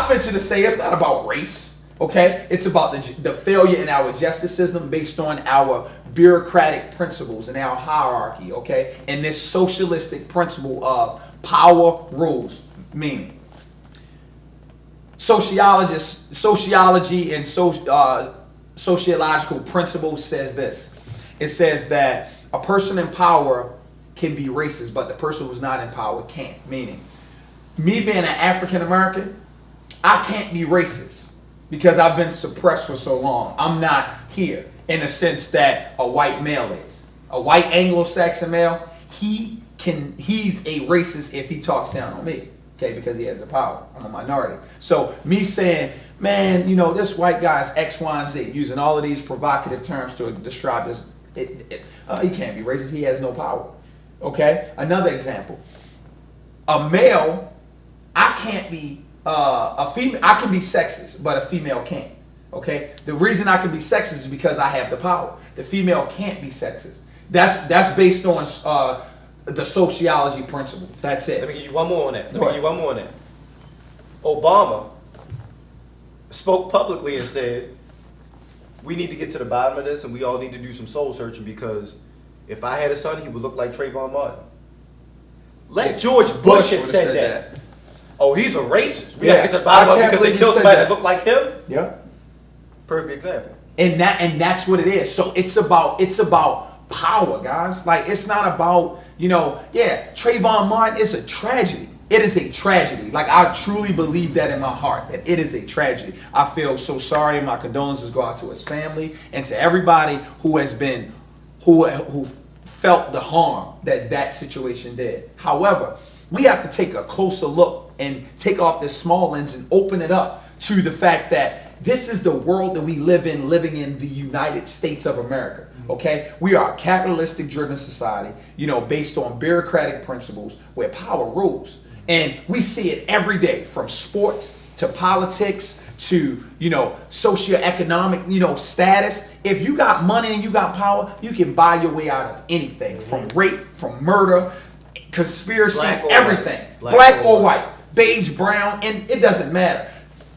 I venture to say it's not about race, okay? It's about the failure in our justice system based on our bureaucratic principles and our hierarchy, okay? And this socialistic principle of power rules, meaning sociology and sociological principles says this. It says that a person in power can be racist, but the person who's not in power can't. Meaning, me being an African American, I can't be racist because I've been suppressed for so long. I'm not here in the sense that a white male is. A white Anglo-Saxon male, he's a racist if he talks down on me. Okay, because he has the power. I'm a minority. So me saying, man, this white guy's X, Y, and Z, using all of these provocative terms to describe this, he can't be racist. He has no power. Okay? Another example. A male, I can't be a female. I can be sexist, but a female can't. Okay? The reason I can be sexist is because I have the power. The female can't be sexist. That's based on the sociology principle. That's it. Let me give you one more on that. Obama spoke publicly and said, we need to get to the bottom of this and we all need to do some soul searching because if I had a son, he would look like Trayvon Martin. George Bush had said that. Oh, he's a racist. We gotta get to the bottom of it because they killed somebody that looked like him? Yeah. Perfect example. And that's what it is. So it's about power, guys. Like, it's not about, Trayvon Martin is a tragedy. It is a tragedy. Like, I truly believe that in my heart, that it is a tragedy. I feel so sorry. My condolences go out to his family and to everybody who has been, who felt the harm that situation did. However, we have to take a closer look and take off this small lens and open it up to the fact that this is the world that we living in the United States of America. Okay, we are a capitalistic driven society, based on bureaucratic principles where power rules. And we see it every day, from sports to politics to, socioeconomic, status. If you got money and you got power, you can buy your way out of anything, from rape, from murder, conspiracy, everything. Black or white, beige, brown, and it doesn't matter.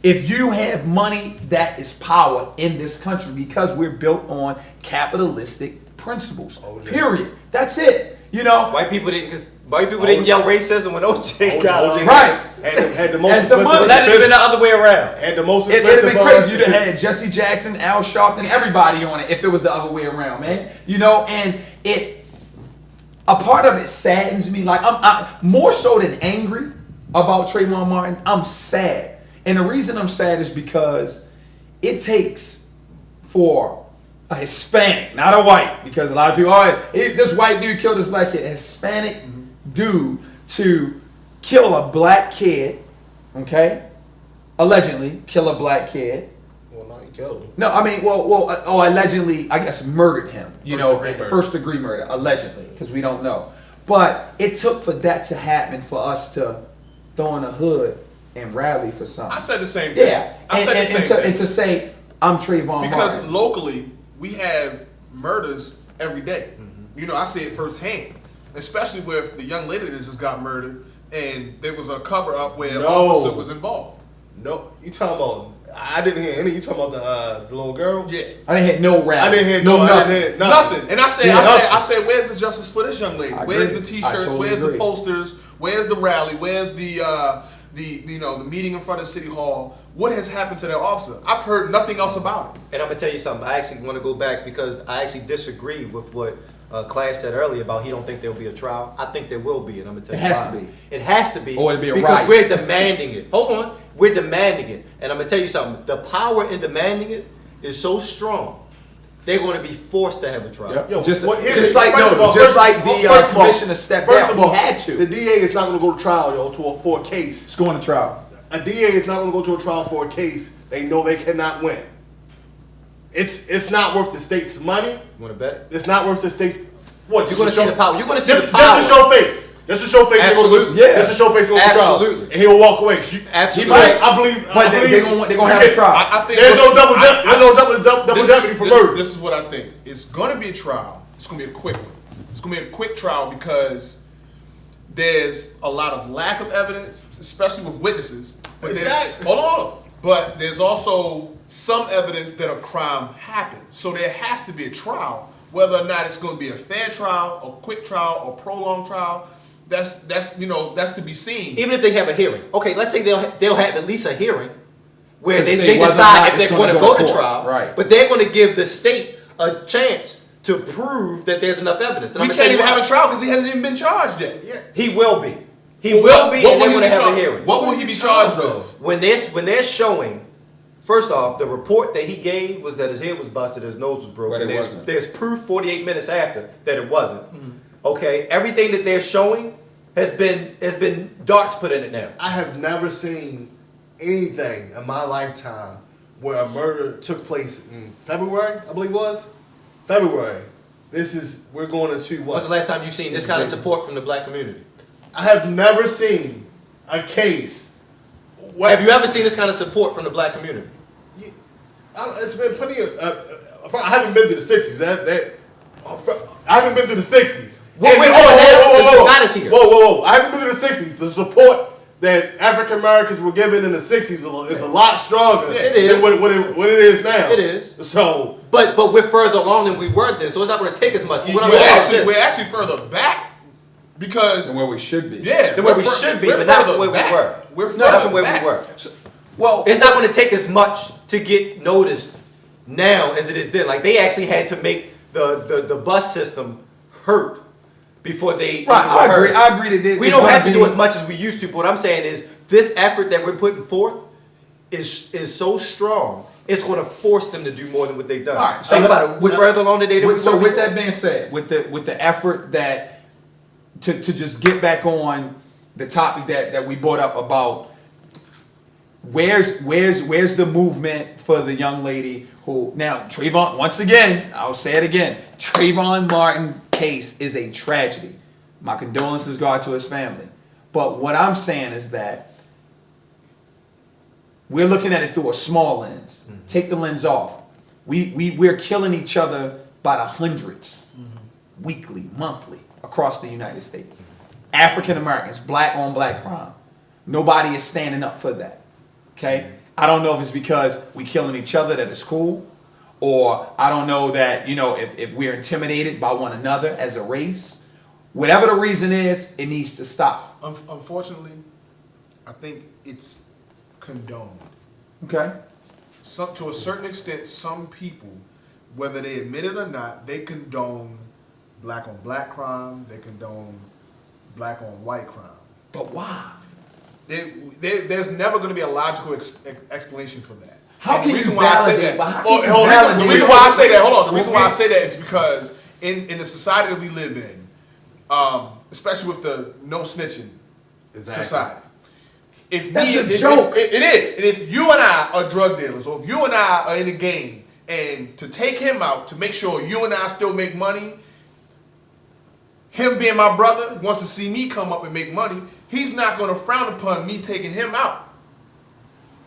If you have money, that is power in this country because we're built on capitalistic principles. Period. That's it. White people didn't yell racism when OJ got OJ right. Had the most expensive. That would have been the other way around. Had the most expensive. It'd have been crazy. You'd have had Jesse Jackson, Al Sharpton, everybody on it if it was the other way around, man. And a part of it saddens me. Like, I'm more so than angry about Trayvon Martin. I'm sad. And the reason I'm sad is because it takes for a Hispanic, not a white, because a lot of people, this white dude killed this black kid. A Hispanic dude to kill a black kid, okay? Allegedly kill a black kid. Well, not he killed him. No, I mean, allegedly, I guess, murdered him. First degree murder, allegedly, because we don't know. But it took for that to happen for us to throw in a hood and rally for something. I said the same thing. Yeah, and to say I'm Trayvon because Martin. Locally we have murders every day. I see it firsthand, especially with the young lady that just got murdered, and there was a cover up where an officer was involved. No, you talking about? I didn't hear any. You talking about the little girl? Yeah, I didn't hear no rally. I didn't hear nothing. And I said, where's the justice for this young lady? Where's the T-shirts? Totally where's agree. the posters? Where's the rally? Where's the meeting in front of City Hall? What has happened to that officer? I've heard nothing else about it. And I'm gonna tell you something. I actually want to go back because I actually disagree with what Clash said earlier about he don't think there'll be a trial. I think there will be, and I'm gonna tell you why. It has to be. Or it'll be a because riot. we're demanding it. Hold on, we're demanding it, and I'm gonna tell you something. The power in demanding it is so strong. They're going to be forced to have a trial. Yep. Yo, just like the commissioner commissioner stepped down. He had to. The DA is not going to go to trial, for a case. It's going to trial. A DA is not going to go to a trial for a case they know they cannot win. It's not worth the state's money. You want to bet? It's not worth the state's. What? You're going to see the power. You're going to see the power. Just to show face. Just to show face. Absolutely. Just to show face. Absolutely. And he'll walk away. Absolutely. I believe. But they're going to have a trial. I think there's no double jeopardy for murder. This is what I think. It's going to be a trial. It's going to be a quick one. It's going to be a quick trial because there's a lot of lack of evidence, especially with witnesses. But Exactly. hold on. But there's also some evidence that a crime happened. So there has to be a trial. Whether or not it's going to be a fair trial, a quick trial, a prolonged trial, that's to be seen. Even if they have a hearing, okay, let's say they'll have at least a hearing where To they say whether or decide not if they're it's going to gonna go to court. trial, Right. But they're going to give the state a chance to prove that there's enough evidence. And We I'm gonna can't tell you even have why. a trial because he hasn't even been charged yet. He will be. He Well, will be, what and they're will going he to be have a charged- hearing. What will he be charged with? When they're showing, first off, the report that he gave was that his head was busted, his nose was broken. But it wasn't. There's proof 48 minutes after that it wasn't. Okay, everything that they're showing has been darts put in it now. I have never seen anything in my lifetime where a murder took place in February, I believe it was. February. We're going into what? When's the last time you've seen this kind of support from the black community? I have never seen a case. Have you ever seen this kind of support from the black community? It's been plenty of. I haven't been to the 60s. I haven't been to the 60s. We're going now because we got us here. Whoa. I haven't been to the 60s. The support that African Americans were given in the 60s is a lot stronger It is. than what it is now. It is. So, But we're further along than we were then, so it's not going to take as much. What I'm We're saying is actually, this. we're actually further back because And where we should be. yeah, Than where we we're should be, we're but not further where we back. were. We're Not further from where back. we were. Well, It's not going to take as much to get noticed now as it is then. Like they actually had to make the bus system hurt before they. right. even were heard. I agree that We don't have to do as much as we used to. But what I'm saying is, this effort that we're putting forth is so strong. It's going to force them to do more than what they've done. All right, Think about it. We're further along today than we So were with before. that being said, with the effort that to just get back on the topic that we brought up about where's the movement for the young lady who now Trayvon, once again, I'll say it again, Trayvon Martin case is a tragedy. My condolences go out to his family. But what I'm saying is that we're looking at it through a small lens. Take the lens off. We're killing each other by the hundreds, weekly, monthly, across the United States. African Americans, black on black crime. Nobody is standing up for that. Okay? I don't know if it's because we killing each other that it's cool, or I don't know that, if we're intimidated by one another as a race. Whatever the reason is, it needs to stop. Unfortunately, I think it's condoned. Okay? To a certain extent, some people, whether they admit it or not, they condone black on black crime. They condone black on white crime. But why? There's never going to be a logical explanation for that. How And can the reason you why I say validate- that? but how Well, can you hold on, validate- the reason why I say that. Hold on. The reason why I say that is because in the society that we live in, especially with the no snitching Exactly. society. That's a joke. It is. And if you and I are drug dealers, or if you and I are in a game, and to take him out to make sure you and I still make money, him being my brother wants to see me come up and make money, he's not going to frown upon me taking him out.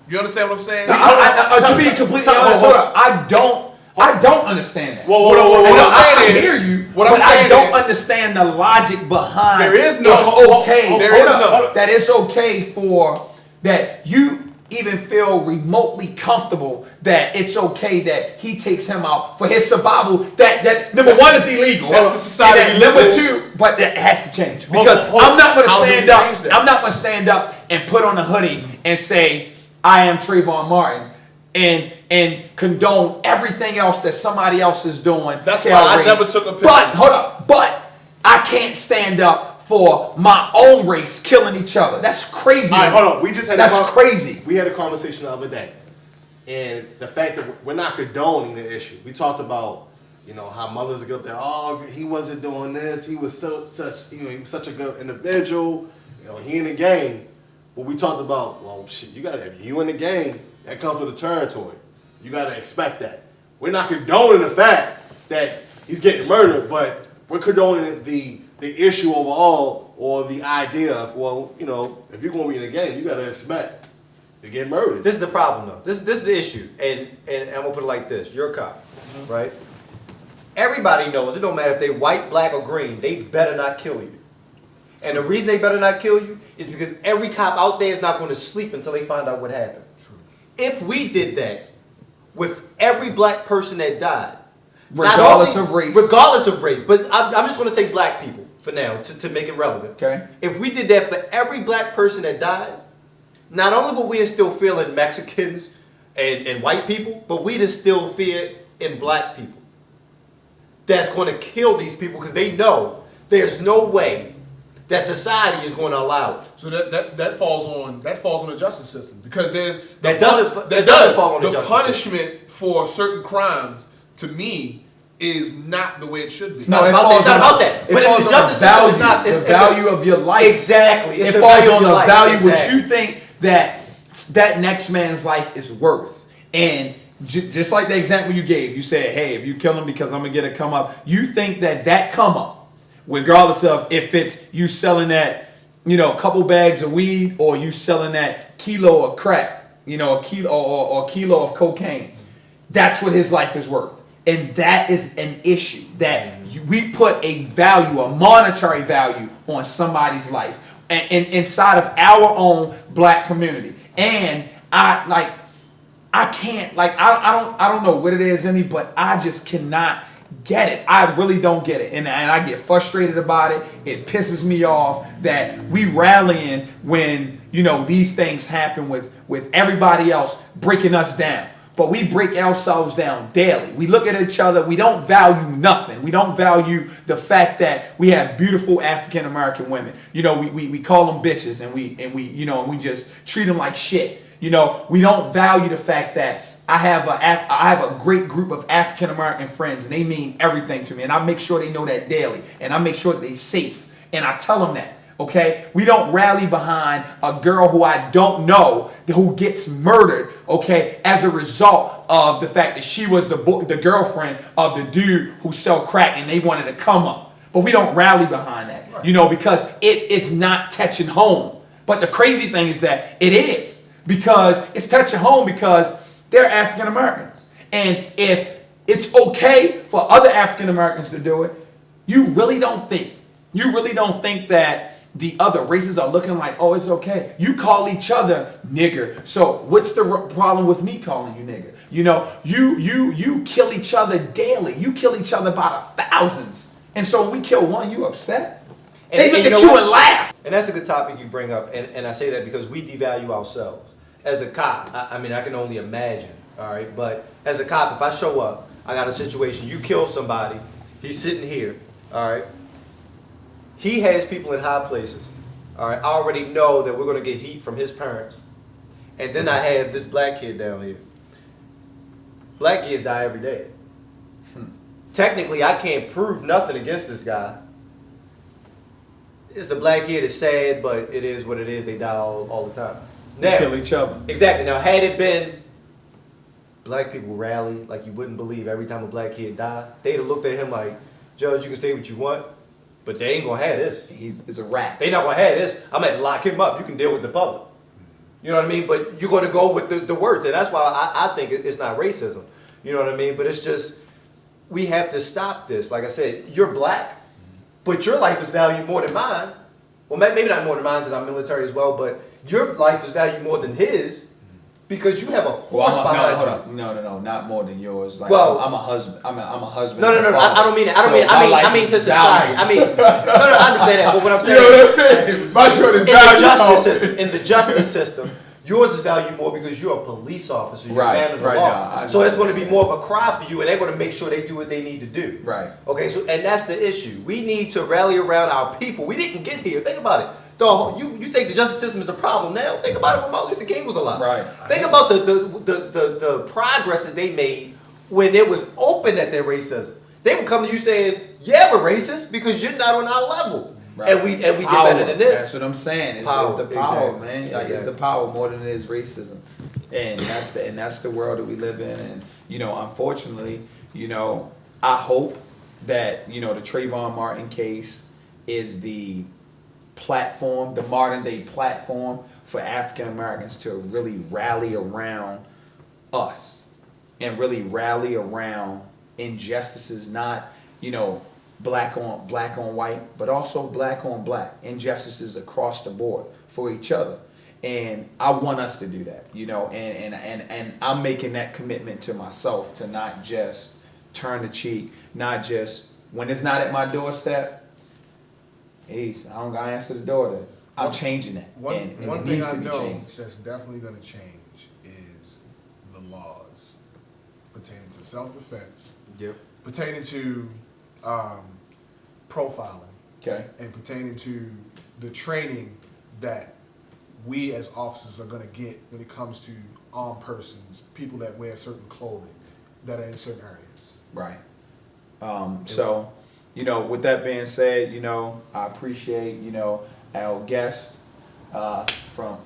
You understand what I'm saying? To be completely honest, hold up. I don't understand that. Whoa, What I'm saying I is- hear you, what I'm but I saying don't is- understand the logic behind. There is no- It's okay. there hold is up, no- hold up, that it's okay for that you even feel remotely comfortable that it's okay that he takes him out for his survival. That number one is illegal. That's the society And we that live number in. two, but that has to change because hold on. I'm not going to How do we stand up. change that? I'm not going to stand up and put on a hoodie and say I am Trayvon Martin. And condone everything else that somebody else is doing. That's Tell why I race. never took a picture. But hold up, I can't stand up for my own race killing each other. That's crazy. All right, hold on. We just had That's crazy. We had a conversation the other day, and the fact that we're not condoning the issue. We talked about, how mothers get up there. Oh, he wasn't doing this. He was he was such a good individual. He in the game. But we talked about, well, shit. If you in the game, that comes with the territory. You got to expect that. We're not condoning the fact that he's getting murdered, but we're condoning the issue overall, or the idea of, well, if you're going to be in the game, you got to expect to get murdered. This is the problem, though. This is the issue, and I'm gonna put it like this: you're a cop, right? Everybody knows it don't matter if they white, black, or green. They better not kill you. And the reason they better not kill you is because every cop out there is not going to sleep until they find out what happened. If we did that with every black person that died, Regardless of race. Regardless of race. But I'm just going to say black people for now to make it relevant. Okay. If we did that for every black person that died, not only would we instill fear in Mexicans and white people, but we'd instill fear in black people. That's going to kill these people because they know there's no way that society is going to allow it. So that falls on the justice system because there's That doesn't fall on the justice punishment for certain crimes. To me, is not the way it should be. It's not about that. It But falls if the on justice the system is value, not the value of your life. Exactly. It's It the falls value of on your the life. value Exactly. what you think that next man's life is worth. And just like the example you gave, you said, hey, if you kill him because I'm going to get a come up, you think that come up, regardless of if it's you selling that, couple bags of weed or you selling that kilo of crack, a kilo or a kilo of cocaine, that's what his life is worth. And that is an issue that we put a value, a monetary value on somebody's life and inside of our own black community. And I don't know what it is in me, but I just cannot get it. I really don't get it. And I get frustrated about it. It pisses me off that we rallying when, these things happen with everybody else breaking us down. But we break ourselves down daily. We look at each other. We don't value nothing. We don't value the fact that we have beautiful African American women. We call them bitches and we just treat them like shit. We don't value the fact that I have a great group of African American friends and they mean everything to me. And I make sure they know that daily. And I make sure that they're safe. And I tell them that. Okay, we don't rally behind a girl who I don't know who gets murdered. Okay, as a result of the fact that she was the girlfriend of the dude who sell crack and they wanted to come up. But we don't rally behind that, right. Because it's not touching home. But the crazy thing is that it is because it's touching home because they're African Americans, and if it's okay for other African Americans to do it, you really don't think that the other races are looking like, oh, it's okay. You call each other nigger. So what's the problem with me calling you nigger? You kill each other daily. You kill each other by the thousands. And so when we kill one, you upset? And they look at you and laugh. And that's a good topic you bring up. And I say that because we devalue ourselves. As a cop, I can only imagine, all right? But as a cop, if I show up, I got a situation, you kill somebody, he's sitting here, all right? He has people in high places. All right, I already know that we're going to get heat from his parents. And then I have this black kid down here. Black kids die every day. Technically, I can't prove nothing against this guy. It's a black kid, it's sad, but it is what it is. They die all the time. Now, kill each other. Exactly. Now, had it been black people rally like you wouldn't believe every time a black kid died, they'd have looked at him like, Judge, you can say what you want, but they ain't gonna have this. He's a rat. They not gonna have this. I'm gonna lock him up. You can deal with the public. You know what I mean? But you're gonna go with the words, and that's why I think it's not racism. You know what I mean? But it's just we have to stop this. Like I said, you're black, but your life is valued more than mine. Well, maybe not more than mine because I'm military as well, but your life is valued more than his. Because you have a force behind you. No, not more than yours. Like, well, I'm a husband. I'm a husband. No. I don't mean it. I mean to society. I mean, no. I understand that. But what I'm saying, in the justice system, yours is valued more because you're a police officer. You're a man of the law. So it's going to be more of a cry for you, and they're going to make sure they do what they need to do. Right. Okay. So, and that's the issue. We need to rally around our people. We didn't get here. Think about it. You think the justice system is a problem now? Think about it when Martin Luther King was alive. Right. Think about the progress that they made when it was open at their racism. They would come to you saying, "Yeah, we're racist because you're not on our level," right. and we get better than this. That's what I'm saying. It's the power, exactly. Man. Like, it's the power more than it is racism, and that's the world that we live in. And unfortunately, I hope that the Trayvon Martin case is the platform, the modern day platform for African Americans to really rally around us and really rally around injustices, not black on white, but also black on black, injustices across the board for each other. And I want us to do that, you know, and I'm making that commitment to myself to not just turn the cheek, not just when it's not at my doorstep, hey, I don't gotta answer the door then. I'm changing that. One and it thing needs I to be know changed. that's definitely going to change is the laws pertaining to self-defense, Yep. pertaining to profiling, Okay. and pertaining to the training that we as officers are going to get when it comes to armed persons, people that wear certain clothing, that are in certain areas. Right. So, you know, with that being said, you know, I appreciate, you know, our guest from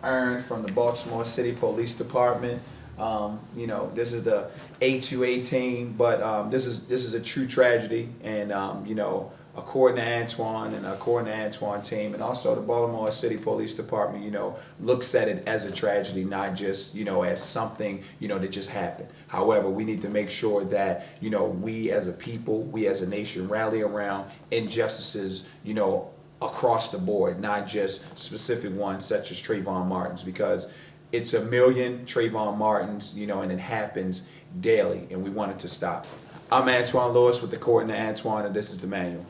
the Baltimore City Police Department. You know, this is the A2A team, but this is a true tragedy, and you know, according to Antoine and according to Antoine's team, and also the Baltimore City Police Department, you know, looks at it as a tragedy, not just, you know, as something, you know, that just happened. However, we need to make sure that, you know, we as a people, we as a nation rally around injustices, you know, across the board, not just specific ones such as Trayvon Martin's, because it's a million Trayvon Martins, you know, and it happens daily, and we want it to stop. I'm Antoine Lewis with the Court and Antoine, and this is the manual.